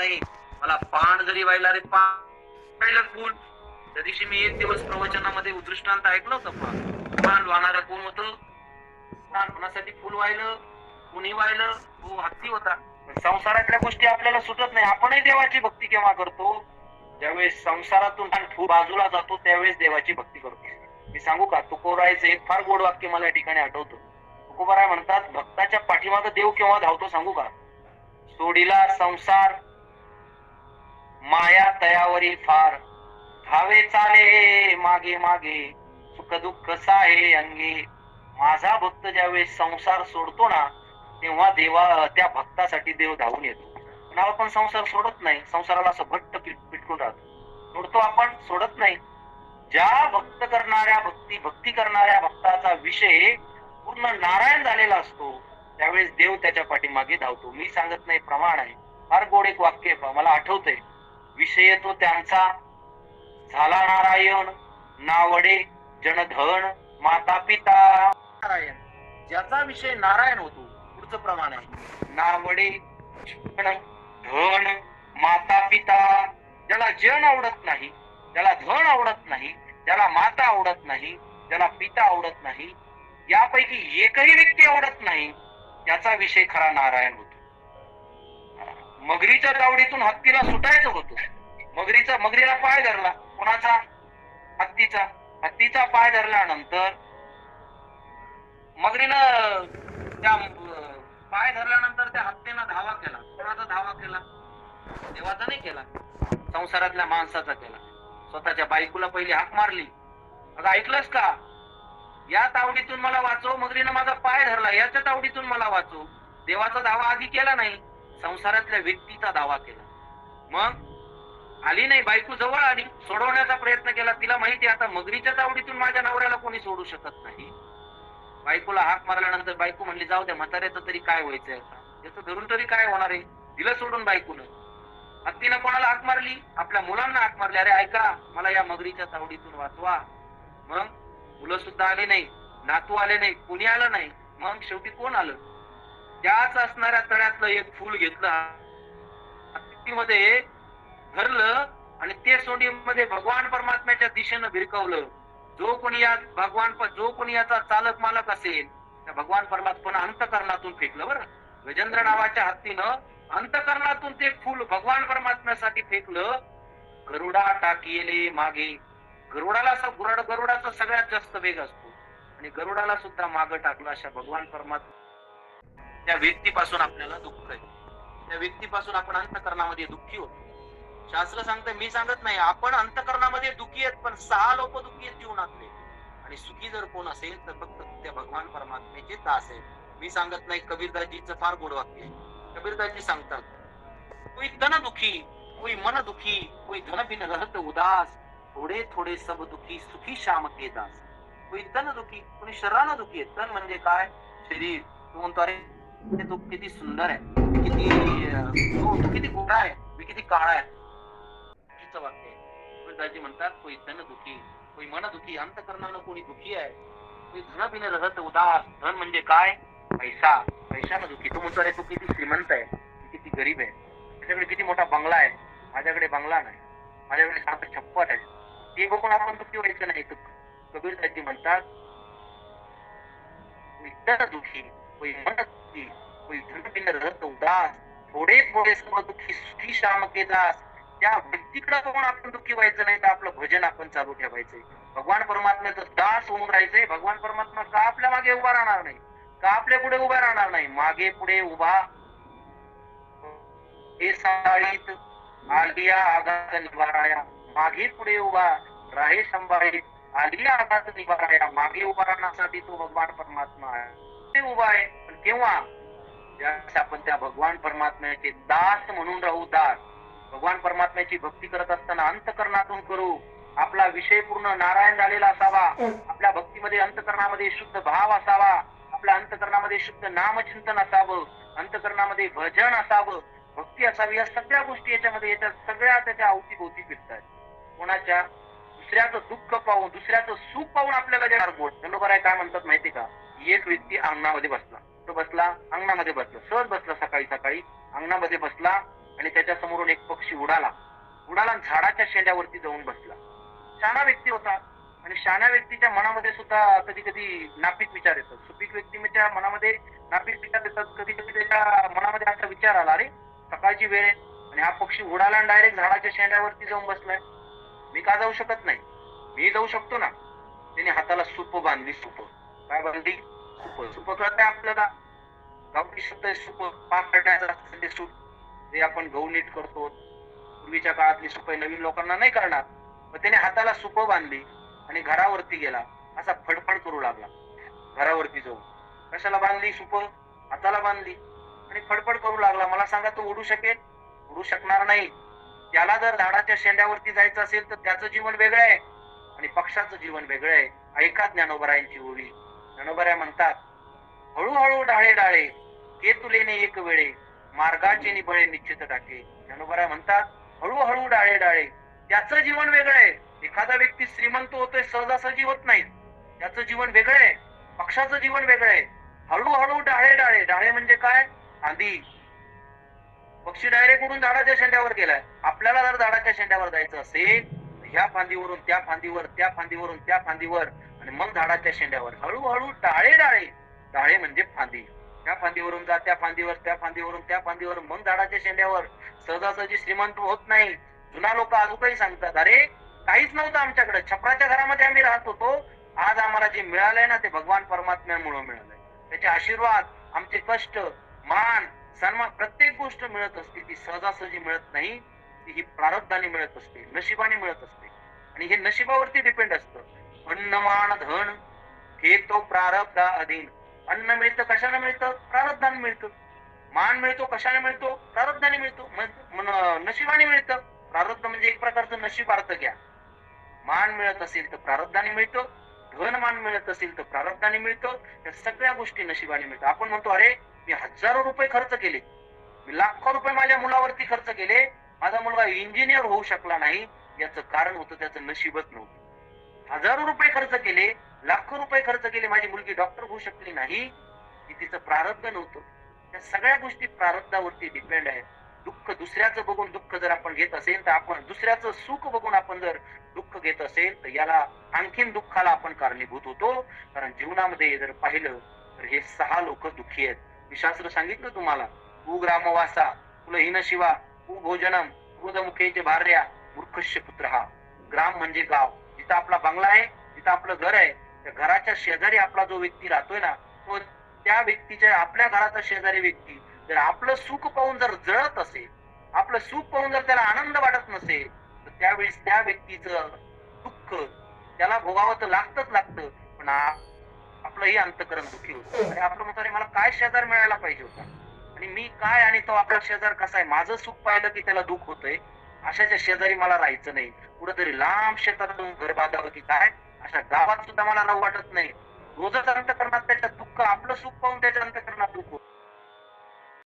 नाही, मला पान जरी व्हायला रे पान फुल. त्या दिवशी मी एक दिवस प्रवचनामध्ये दृष्टांत ऐकलं होतं. पान वाहणारा कोण होतं? पान कोणासाठी फुल व्हायलं, कुणी व्हायलं? तो हत्ती होता. संसारातल्या गोष्टी आपल्याला सुटत नाही. आपणही देवाची भक्ती केव्हा करतो? ज्यावेळेस संसारातून फुल बाजूला जातो त्यावेळेस देवाची भक्ती करतो. मी सांगू का, तुकोबारायचं एक फार गोड वाक्य मला या ठिकाणी आठवतं. तुकोबाराय म्हणतात, भक्ताच्या पाठीमागे देव केव्हा धावतो सांगू का? सोडीला संसार माया तयावरी फार, धावे चाले मागे मागे, सुख दुःख साहे अंगे. माझा भक्त ज्यावेळेस संसार सोडतो ना, तेव्हा देवा त्या भक्तासाठी देव धावून येतो. पण आपण संसार सोडत नाही, संसाराला असं भट्ट पिटकून राहतो. सोडतो आपण, सोडत नाही. ज्या भक्ती करणाऱ्या भक्ताचा विषय पूर्ण नारायण झालेला असतो, त्यावेळेस देव त्याच्या पाठीमागे धावतो. मी सांगत नाही, प्रमाण आहे. फार गोड एक वाक्य मला आठवतंय. विषय तो त्यांचा झाला नारायण, नावडे जनधन माता पिता. नारायण, ज्याचा विषय नारायण होतो, पुढचं प्रमाण आहे, नावडे धन माता पिता. ज्याला जन आवडत नाही, ज्याला धन आवडत नाही, ज्याला माता आवडत नाही, ज्याला पिता आवडत नाही, यापैकी एकही व्यक्ती आवडत नाही, त्याचा विषय खरा नारायण होतो. मगरीच्या तावडीतून हत्तीला सुटायचं होतं. मगरीला पाय धरला, कोणाचा? हत्तीचा. हत्तीचा पाय धरल्यानंतर मगरीनं त्या पाय धरल्यानंतर त्या हत्तीनं धावा केला. कोणाचा धावा केला? देवाचा नाही केला, संसारातल्या माणसाचा केला. स्वतःच्या बायकोला पहिली हाक मारली, अगं ऐकलंस का, या तावडीतून मला वाचव. मगरीनं माझा पाय धरला, याच्या तावडीतून मला वाचव. देवाचा दावा आधी केला नाही, संसारातल्या व्यक्तीचा दावा केला. मग आली नाही, बायको जवळ आली, सोडवण्याचा प्रयत्न केला. तिला माहिती आता मगरीच्या तावडीतून माझ्या नवऱ्याला कोणी सोडू शकत नाही. बायकोला हाक मारल्यानंतर बायको म्हणली, जाऊ द्या, म्हाताऱ्याचं तरी काय व्हायचंय, आता त्याचं धरून तरी काय होणार आहे. दिलं सोडून बायकोनं. हत्तीनं कोणाला हाक मारली? आपल्या मुलांना हाक मारली, अरे ऐका, मला या मगरीच्या तावडीतून वाचवा. मग मुलं सुद्धा आले नाही, नातू आले नाही, कुणी आलं नाही. मग शेवटी कोण आलं? त्याच असणाऱ्या तळ्यातलं एक फुल घेतलं, हत्तीमध्ये धरलं आणि ते सोंडीमध्ये भगवान परमात्म्याच्या दिशेनं भिरकवलं. जो कोणी याचा चालक मालक असेल, त्या भगवान परमात्मा अंतकरणातून फेकलं. बरं, गजेंद्र नावाच्या हत्तीनं अंतकरणातून ते फुल भगवान परमात्म्यासाठी फेकलं. गरुडा टाकीले मागे. गरुडाचा सगळ्यात जास्त वेग असतो आणि गरुडाला सुद्धा मागं टाकलं. अशा भगवान परमात्मा त्या व्यक्तीपासून आपल्याला दुःख आहे, त्या व्यक्तीपासून आपण अंतकरणामध्ये दुःखी होतो. शास्त्र सांगतं, मी सांगत नाही, आपण अंतकरणामध्ये दुःखी आहेत, पण 6 लोक दुःखी आहेत जीवनातले. आणि सुखी जर कोण असेल तर फक्त त्या भगवान परमात्म्याचे दास आहे. मी सांगत नाही. कबीरदासजीचं फार गोड वाक्य आहे. कबीरदासजी सांगतात, कोई तन दुखी, कोई मन दुखी, कोई धन बिन रहत उदास, थोडे थोडे सब दुखी, सुखी श्याम के दास. कोई तन दुखी, कोणी शरीरानं दुखी आहे. तन म्हणजे काय? शरीर. तो म्हणतो, अरे तो किती सुंदर आहे, तू किती गोरा आहे, मी किती काळा आहे. वाक्य आहे. कबीरदासजी म्हणतात, कोई तन दुखी, कोई मन दुखी, अंतकरणानं कोणी दुखी आहे. कोई धन बिन रहत उदास. धन म्हणजे काय? पैसा. पैशानं दुखी. तो म्हणतो, अरे तू किती श्रीमंत आहे, किती गरीब आहे, त्याच्याकडे किती मोठा बंगला आहे, माझ्याकडे बंगला नाही, माझ्याकडे साधं छप्पट आहे. ते बघून आपण दुःखी व्हायचं नाही. कबीरदासजी म्हणतात, कोई तन दुखी, कोई मन दुखी, कोई धन बिन रहत उदास, थोडे थोडे सब दुखी, सुखी श्याम के दास. त्या व्यक्तीकडे बघून आपण दुःखी व्हायचं नाही, तर आपलं भजन आपण चालू ठेवायचंय. भगवान परमात्म्याचं दास होऊन राहायचंय. भगवान परमात्मा का आपल्या मागे उभा राहणार नाही, का आपल्या पुढे उभा राहणार नाही? मागे पुढे उभा हे सांभाळीत आलिया आघात निवाराया. मागे पुढे उभा राहे सांभाळीत आलिया आघात निवाराया. मागे उभा राहण्यासाठी तो भगवान परमात्मा आहे, उभा आहे. पण केव्हा? ज्यावेळेस आपण त्या भगवान परमात्म्याचे दास म्हणून राहू. दास भगवान परमात्म्याची भक्ती करत असताना अंतकरणातून करू. आपला विषय पूर्ण नारायण झालेला असावा. आपल्या भक्तीमध्ये अंतकरणामध्ये शुद्ध भाव असावा. आपल्या अंतकरणामध्ये शुद्ध नामचिंतन असावं. अंतकरणामध्ये भजन असावं, भक्ती असावी. या सगळ्या गोष्टी याच्या सगळ्या त्याच्या अवतीभोवती फिरतात. कोणाच्या? दुसऱ्याचं दुःख पाहून, दुसऱ्याचं सुख पाहून आपल्याला देणार गोड. बरोबर आहे. काय म्हणतात माहिती का? एक व्यक्ती अंगणामध्ये बसला, तो बसला अंगणामध्ये बसला, सहज बसला, सकाळी सकाळी अंगणामध्ये बसला आणि त्याच्या समोरून एक पक्षी उडाला आणि झाडाच्या शेंड्यावरती जाऊन बसला. शहाणा व्यक्ती होता आणि शहाण्या व्यक्तीच्या मनामध्ये सुद्धा कधी कधी नापीक विचार येतात. सुपीक व्यक्तीच्या मनामध्ये नापीक विचार येतात. कधी कधी त्याच्या मनामध्ये असा विचार आला, अरे सकाळची वेळ आहे आणि हा पक्षी उडाला आणि डायरेक्ट झाडाच्या शेंड्यावरती जाऊन बसलाय. मी का जाऊ शकत नाही? मी जाऊ शकतो ना. त्याने हाताला सूप बांधली. सूप काय बांधली? सूप. सूप कळतंय आपल्याला? गावठी शब्द आहे सूप. पाक करण्याचा ते सूप जे आपण गहू नीट करतो. पूर्वीच्या काळातली सूप नवीन लोकांना नाही करणार. मग त्याने हाताला सूप बांधली आणि घरावरती गेला. असा फडफड करू लागला घरावरती जाऊन. कशाला बांधली सूप? हाताला बांधली आणि फडफड करू लागला. मला सांगा, तो उडू शकेल? उडू शकणार नाही. त्याला जर झाडाच्या शेंड्यावरती जायचं असेल तर त्याचं जीवन वेगळं आहे आणि पक्षाचं जीवन वेगळं आहे. ऐका ज्ञानोबरायांची ओळी. ज्ञानोबराय म्हणतात, हळूहळू डाळे डाळे केतुलेने एक वेळे मार्गाचे निबळे निश्चित टाके. ज्ञानोबराय म्हणतात, हळूहळू डाळे डाळे. त्याचं जीवन वेगळं आहे. एखादा व्यक्ती श्रीमंत होतोय सहजासहजी होत नाही. त्याचं जीवन वेगळं आहे, पक्षाचं जीवन वेगळं आहे. हळूहळू डाळे डाळे. डाळे म्हणजे काय? फांदी. पक्षी डायरेक्ट उडून झाडाच्या शेंड्यावर गेलाय. आपल्याला जर झाडाच्या शेंड्यावर जायचं असेल तर ह्या फांदीवरून त्या फांदीवर, त्या फांदीवरून त्या फांदीवर आणि मग झाडाच्या शेंड्यावर. हळूहळू डाळे डाळे. डाळे म्हणजे फांदी. त्या फांदीवरून जा, त्या फांदीवर, त्या फांदीवरून त्या फांदीवर, मग झाडाच्या शेंड्यावर. सहजासहजी श्रीमंत होत नाही. जुना लोक अजूनही सांगतात, अरे काहीच नव्हतं आमच्याकडे, छपराच्या घरामध्ये आम्ही राहत होतो. आज आम्हाला जे मिळालंय ना ते भगवान परमात्म्यामुळे मिळालंय. त्याचे आशीर्वाद, आमचे कष्ट, मान, सन्मान, प्रत्येक गोष्ट मिळत असते. ती सहजासहजी मिळत नाही. ती ही प्रारब्धाने मिळत असते, नशिबाने मिळत असते. आणि हे नशिबावरती डिपेंड असतं. अन्न मान धन हे तो प्रारब्धा अधीन. अन्न मिळतं कशाने मिळतं? प्रारब्धाने मिळतं. मान मिळतो कशाने मिळतो? प्रारब्धाने मिळतो. नशिबाने मिळतं. प्रारब्ध म्हणजे एक प्रकारचं नशिबार्थ घ्या. मान मिळत असेल तर प्रारब्धाने मिळतं. धन मान मिळत असेल तर प्रारब्धाने मिळतं. या सगळ्या गोष्टी नशिबाने मिळतात. आपण म्हणतो, अरे मी हजारो रुपये खर्च केले, मी लाखो रुपये माझ्या मुलावरती खर्च केले, माझा मुलगा इंजिनियर होऊ शकला नाही. याचं कारण होतं त्याचं नशीबच नव्हतं. हजारो रुपये खर्च केले, लाखो रुपये खर्च केले, माझी मुलगी डॉक्टर होऊ शकली नाही, की तिचं प्रारब्ध नव्हतं. या सगळ्या गोष्टी प्रारब्धावरती डिपेंड आहे. दुःख दुसऱ्याचं बघून दुःख जर आपण घेत असेल तर आपण दुसऱ्याचं सुख बघून आपण जर दुःख घेत असेल तर याला आणखीन दुःखाला आपण कारणीभूत होतो. कारण जीवनामध्ये जर पाहिलं तर हे 6 लोक दुःखी आहेत. मी शास्त्र सांगितलं तुम्हाला, तू ग्रामवासा कुलहीन शिवा तू भोजनम मुखेचे भार्या मूर्खस्य पुत्र. हा ग्राम म्हणजे गाव. जिथं आपला बंगला आहे, जिथं आपलं घर आहे, त्या घराच्या शेजारी आपला जो व्यक्ती राहतोय ना, तो त्या व्यक्तीच्या, आपल्या घराचा शेजारी व्यक्ती जर आपलं सुख पाहून जर जळत असेल, आपलं सुख पाहून जर त्याला आनंद वाटत नसेल, तर त्यावेळेस त्या व्यक्तीचं दुःख त्याला भोगावं तर लागतच लागतं. पण आपलंही अंतकरण दुःखी होतं. आणि आपलं म्हणतो, अरे मला काय शेजार मिळायला पाहिजे होता आणि मी काय, आणि तो आपला शेजार कसा आहे, माझं सुख पाहिलं की त्याला दुःख होतंय. अशाच्या शेजारी मला राहायचं नाही. कुठेतरी लांब शेतातून घर बांधावं की काय, अशा गावात सुद्धा मला राहू वाटत नाही. रोजच अंतकरणात त्याच्या दुःख, आपलं सुख पाहून त्याच्या अंतकरणात दुःख होतं.